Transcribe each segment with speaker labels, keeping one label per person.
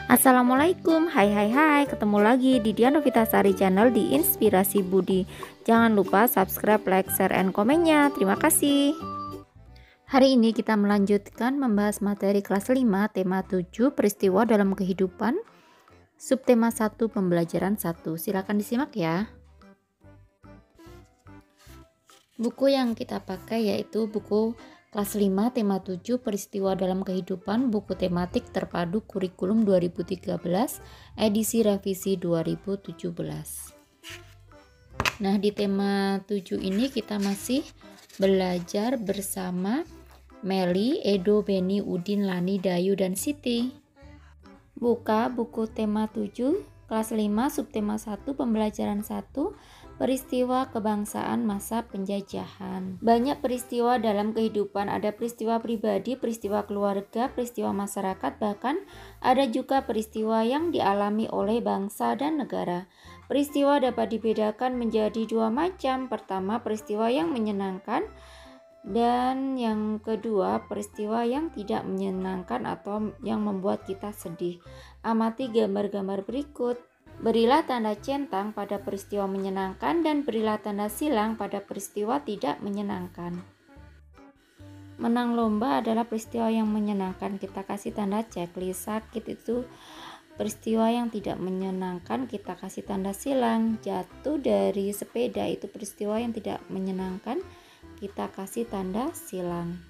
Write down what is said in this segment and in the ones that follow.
Speaker 1: Assalamualaikum, hai, ketemu lagi di Dian Novitasari Channel di Inspirasi Budi. Jangan lupa subscribe, like, share, and komennya. Terima kasih. Hari ini kita melanjutkan membahas materi kelas 5, tema 7, peristiwa dalam kehidupan, subtema 1, pembelajaran 1. Silakan disimak ya. Buku yang kita pakai yaitu buku kelas 5 tema 7 peristiwa dalam kehidupan, buku tematik terpadu kurikulum 2013 edisi revisi 2017. Nah, di tema 7 ini kita masih belajar bersama Meli, Edo, Beni, Udin, Lani, Dayu, dan Siti. Buka buku tema 7 kelas 5 subtema 1 pembelajaran 1 peristiwa kebangsaan masa penjajahan. Banyak peristiwa dalam kehidupan, ada peristiwa pribadi, peristiwa keluarga, peristiwa masyarakat, bahkan ada juga peristiwa yang dialami oleh bangsa dan negara. Peristiwa dapat dibedakan menjadi dua macam. Pertama, peristiwa yang menyenangkan, dan yang kedua, peristiwa yang tidak menyenangkan atau yang membuat kita sedih. Amati gambar-gambar berikut. Berilah tanda centang pada peristiwa menyenangkan dan berilah tanda silang pada peristiwa tidak menyenangkan. Menang lomba adalah peristiwa yang menyenangkan, kita kasih tanda checklist. Sakit itu peristiwa yang tidak menyenangkan, kita kasih tanda silang. Jatuh dari sepeda itu peristiwa yang tidak menyenangkan, kita kasih tanda silang.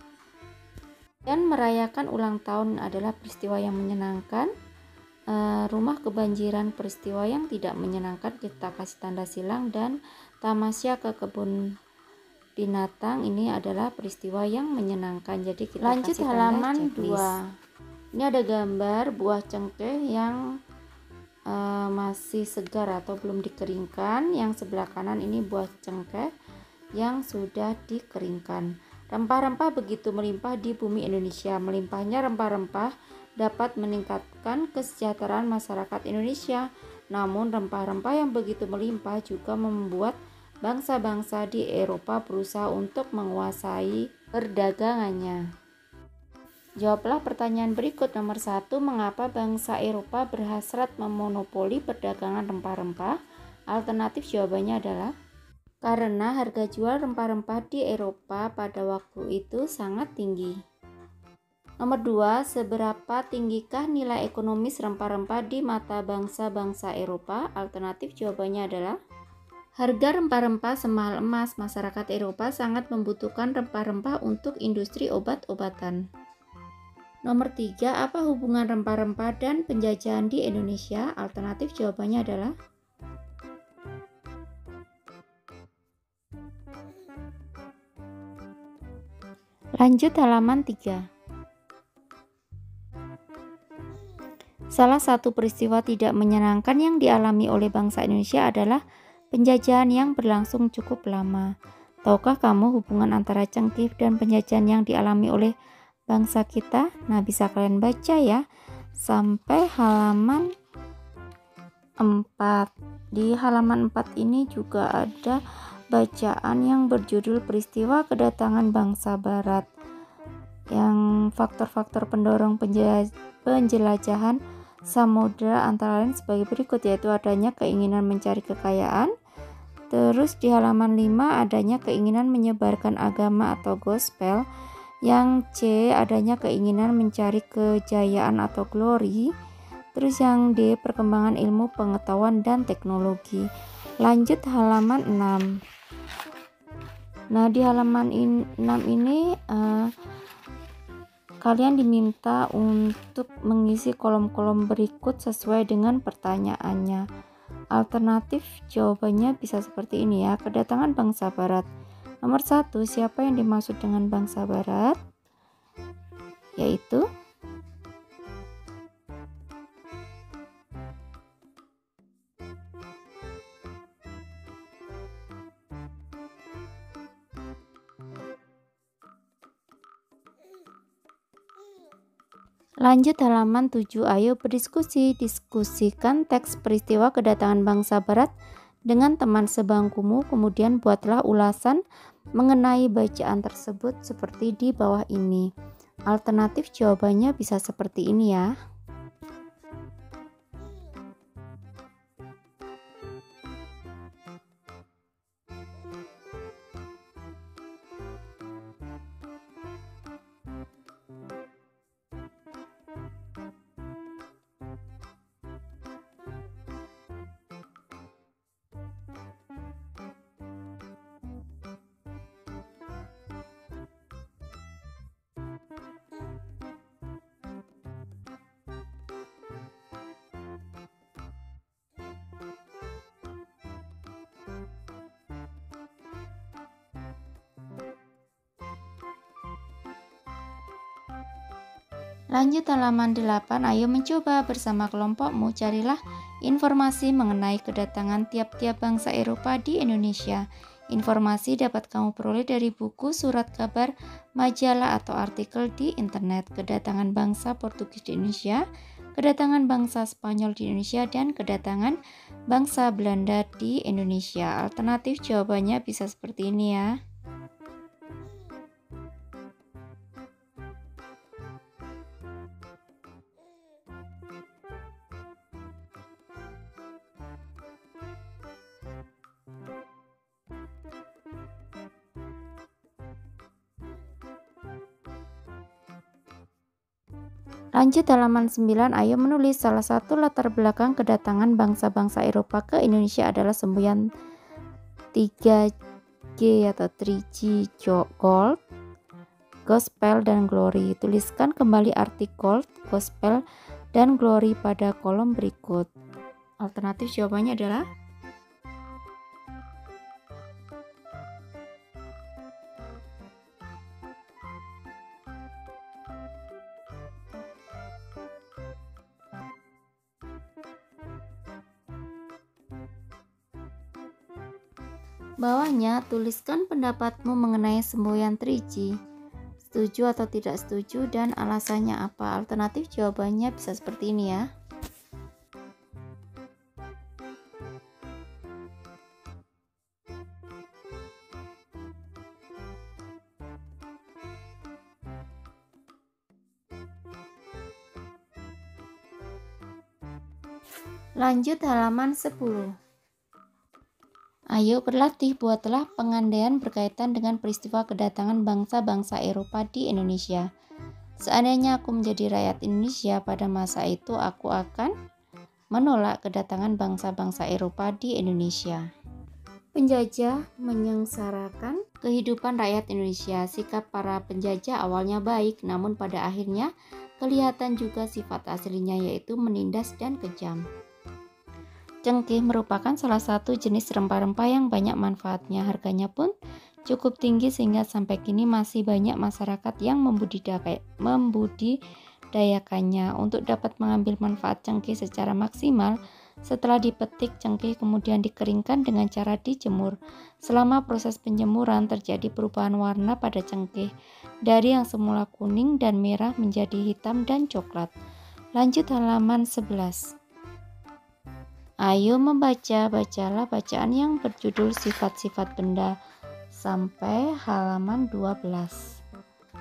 Speaker 1: Dan merayakan ulang tahun adalah peristiwa yang menyenangkan. Rumah kebanjiran peristiwa yang tidak menyenangkan, kita kasih tanda silang. Dan tamasya ke kebun binatang ini adalah peristiwa yang menyenangkan, jadi kita lanjut kasih halaman 2. Ini ada gambar buah cengkeh yang masih segar atau belum dikeringkan. Yang sebelah kanan ini buah cengkeh yang sudah dikeringkan. Rempah-rempah begitu melimpah di bumi Indonesia. Melimpahnya rempah-rempah dapat meningkatkan kesejahteraan masyarakat Indonesia. Namun rempah-rempah yang begitu melimpah juga membuat bangsa-bangsa di Eropa berusaha untuk menguasai perdagangannya. Jawablah pertanyaan berikut. Nomor 1, mengapa bangsa Eropa berhasrat memonopoli perdagangan rempah-rempah? Alternatif jawabannya adalah karena harga jual rempah-rempah di Eropa pada waktu itu sangat tinggi. Nomor 2, seberapa tinggikah nilai ekonomis rempah-rempah di mata bangsa-bangsa Eropa? Alternatif jawabannya adalah harga rempah-rempah semahal emas. Masyarakat Eropa sangat membutuhkan rempah-rempah untuk industri obat-obatan. Nomor 3, apa hubungan rempah-rempah dan penjajahan di Indonesia? Alternatif jawabannya adalah lanjut halaman 3. Salah satu peristiwa tidak menyenangkan yang dialami oleh bangsa Indonesia adalah penjajahan yang berlangsung cukup lama. Tahukah kamu hubungan antara cengkeh dan penjajahan yang dialami oleh bangsa kita? Nah, bisa kalian baca ya sampai halaman 4. Di halaman 4 ini juga ada bacaan yang berjudul peristiwa kedatangan bangsa barat, yang faktor-faktor pendorong penjelajahan samudra antara lain sebagai berikut, yaitu adanya keinginan mencari kekayaan. Terus di halaman 5 adanya keinginan menyebarkan agama atau gospel. Yang C, adanya keinginan mencari kejayaan atau glory. Terus yang D, perkembangan ilmu pengetahuan dan teknologi. Lanjut halaman 6. Nah, di halaman 6 ini kalian diminta untuk mengisi kolom-kolom berikut sesuai dengan pertanyaannya. Alternatif jawabannya bisa seperti ini ya. Kedatangan bangsa barat. Nomor 1, siapa yang dimaksud dengan bangsa barat? Yaitu lanjut halaman 7. Ayo berdiskusi. Diskusikan teks peristiwa kedatangan bangsa barat dengan teman sebangkumu. Kemudian buatlah ulasan mengenai bacaan tersebut seperti di bawah ini. Alternatif jawabannya bisa seperti ini ya. Lanjut halaman 8, ayo mencoba bersama kelompokmu carilah informasi mengenai kedatangan tiap-tiap bangsa Eropa di Indonesia. Informasi dapat kamu peroleh dari buku, surat kabar, majalah, atau artikel di internet. Kedatangan bangsa Portugis di Indonesia, kedatangan bangsa Spanyol di Indonesia, dan kedatangan bangsa Belanda di Indonesia. Alternatif jawabannya bisa seperti ini ya. Lanjut halaman 9, ayo menulis salah satu latar belakang kedatangan bangsa-bangsa Eropa ke Indonesia adalah semboyan 3G atau 3G Gold, Gospel, dan Glory. Tuliskan kembali arti Gold, Gospel, dan Glory pada kolom berikut. Alternatif jawabannya adalah bawahnya, tuliskan pendapatmu mengenai semboyan 3G. Setuju atau tidak setuju dan alasannya apa? Alternatif jawabannya bisa seperti ini ya. Lanjut halaman 10. Ayo berlatih, buatlah pengandaian berkaitan dengan peristiwa kedatangan bangsa-bangsa Eropa di Indonesia. Seandainya aku menjadi rakyat Indonesia pada masa itu, aku akan menolak kedatangan bangsa-bangsa Eropa di Indonesia. Penjajah menyengsarakan kehidupan rakyat Indonesia. Sikap para penjajah awalnya baik, namun pada akhirnya kelihatan juga sifat aslinya, yaitu menindas dan kejam. Cengkeh merupakan salah satu jenis rempah-rempah yang banyak manfaatnya. Harganya pun cukup tinggi sehingga sampai kini masih banyak masyarakat yang membudidayakannya. Untuk dapat mengambil manfaat cengkeh secara maksimal, setelah dipetik, cengkeh kemudian dikeringkan dengan cara dijemur. Selama proses penjemuran terjadi perubahan warna pada cengkeh dari yang semula kuning dan merah menjadi hitam dan coklat. Lanjut halaman 11. Ayo bacalah bacaan yang berjudul sifat-sifat benda sampai halaman 12.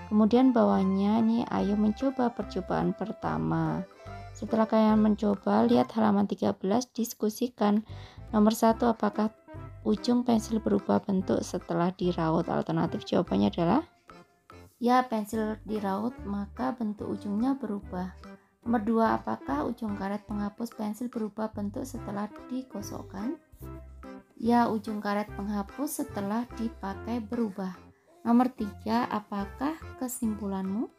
Speaker 1: Kemudian bawahnya nih, ayo mencoba percobaan pertama. Setelah kalian mencoba, lihat halaman 13, diskusikan. Nomor 1, apakah ujung pensil berubah bentuk setelah diraut? Alternatif jawabannya adalah ya, pensil diraut maka bentuk ujungnya berubah. Nomor 2, apakah ujung karet penghapus pensil berubah bentuk setelah digosokkan? Ya, ujung karet penghapus setelah dipakai berubah. Nomor 3, apakah kesimpulanmu?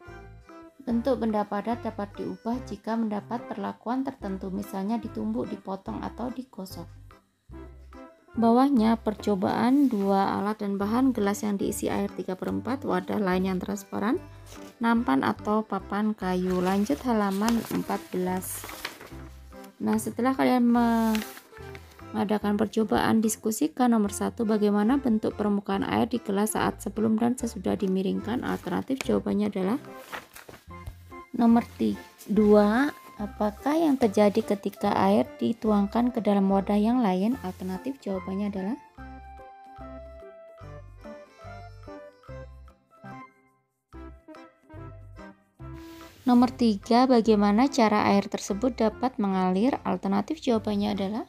Speaker 1: Bentuk benda padat dapat diubah jika mendapat perlakuan tertentu, misalnya ditumbuk, dipotong, atau digosok. Bawahnya percobaan 2 alat dan bahan: gelas yang diisi air 3/4, wadah lain yang transparan, nampan atau papan kayu. Lanjut halaman 14. Nah, setelah kalian mengadakan percobaan, diskusikan. Nomor 1, bagaimana bentuk permukaan air di gelas saat sebelum dan sesudah dimiringkan? Alternatif jawabannya adalah nomor 2, apakah yang terjadi ketika air dituangkan ke dalam wadah yang lain? Alternatif jawabannya adalah nomor 3, bagaimana cara air tersebut dapat mengalir? Alternatif jawabannya adalah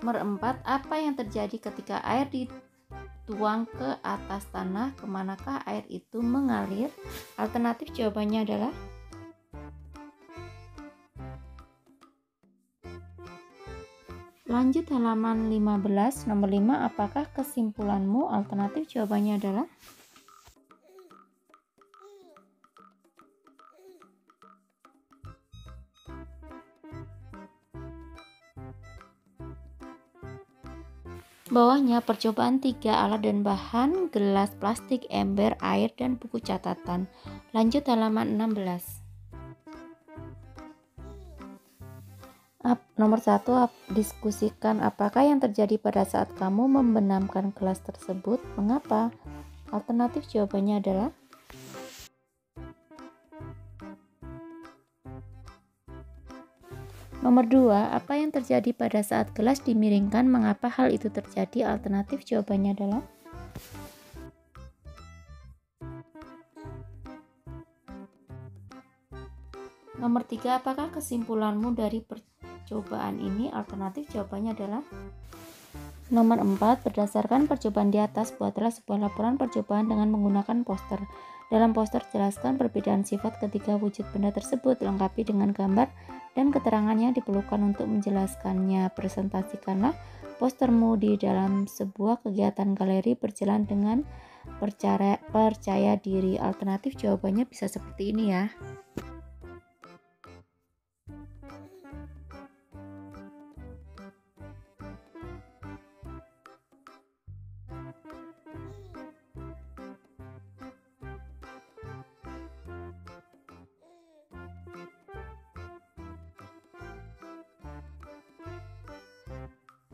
Speaker 1: nomor 4, apa yang terjadi ketika air dituang ke atas tanah? Kemanakah air itu mengalir? Alternatif jawabannya adalah lanjut halaman 15. Nomor 5, apakah kesimpulanmu? Alternatif jawabannya adalah Bawahnya percobaan 3 alat dan bahan, gelas, plastik, ember, air, dan buku catatan. Lanjut halaman 16. Nomor 1, diskusikan apakah yang terjadi pada saat kamu membenamkan gelas tersebut. Mengapa? Alternatif jawabannya adalah nomor 2, apa yang terjadi pada saat gelas dimiringkan? Mengapa hal itu terjadi? Alternatif jawabannya adalah nomor 3, apakah kesimpulanmu dari percobaan ini? Alternatif jawabannya adalah nomor 4, berdasarkan percobaan di atas, buatlah sebuah laporan percobaan dengan menggunakan poster. Dalam poster jelaskan perbedaan sifat ketiga wujud benda tersebut, lengkapi dengan gambar dan keterangannya diperlukan untuk menjelaskannya. Presentasikanlah postermu di dalam sebuah kegiatan galeri berjalan dengan percaya diri. Alternatif jawabannya bisa seperti ini ya.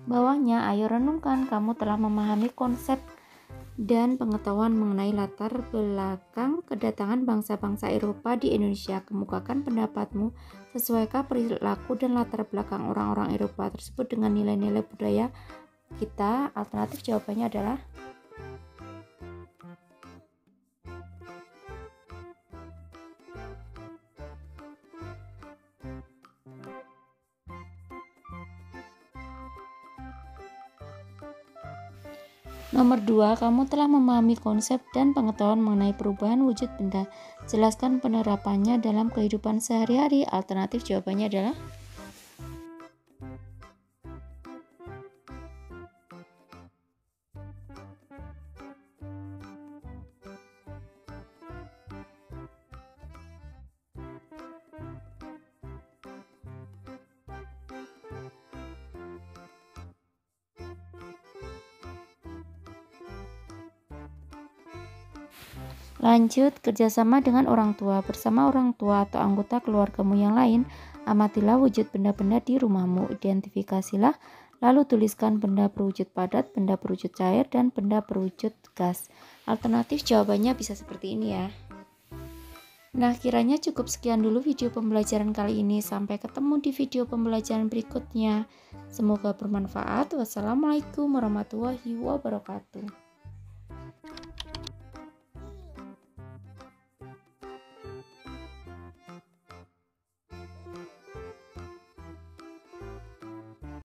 Speaker 1: Bawahnya, ayo renungkan, kamu telah memahami konsep dan pengetahuan mengenai latar belakang kedatangan bangsa-bangsa Eropa di Indonesia. Kemukakan pendapatmu, sesuaikah perilaku dan latar belakang orang-orang Eropa tersebut dengan nilai-nilai budaya kita? Alternatif jawabannya adalah nomor 2, kamu telah memahami konsep dan pengetahuan mengenai perubahan wujud benda. Jelaskan penerapannya dalam kehidupan sehari-hari. Alternatif jawabannya adalah lanjut, kerjasama dengan orang tua. Bersama orang tua atau anggota keluargamu yang lain, amatilah wujud benda-benda di rumahmu. Identifikasilah, lalu tuliskan benda berwujud padat, benda berwujud cair, dan benda berwujud gas. Alternatif jawabannya bisa seperti ini ya. Nah, kiranya cukup sekian dulu video pembelajaran kali ini. Sampai ketemu di video pembelajaran berikutnya. Semoga bermanfaat. Wassalamualaikum warahmatullahi wabarakatuh.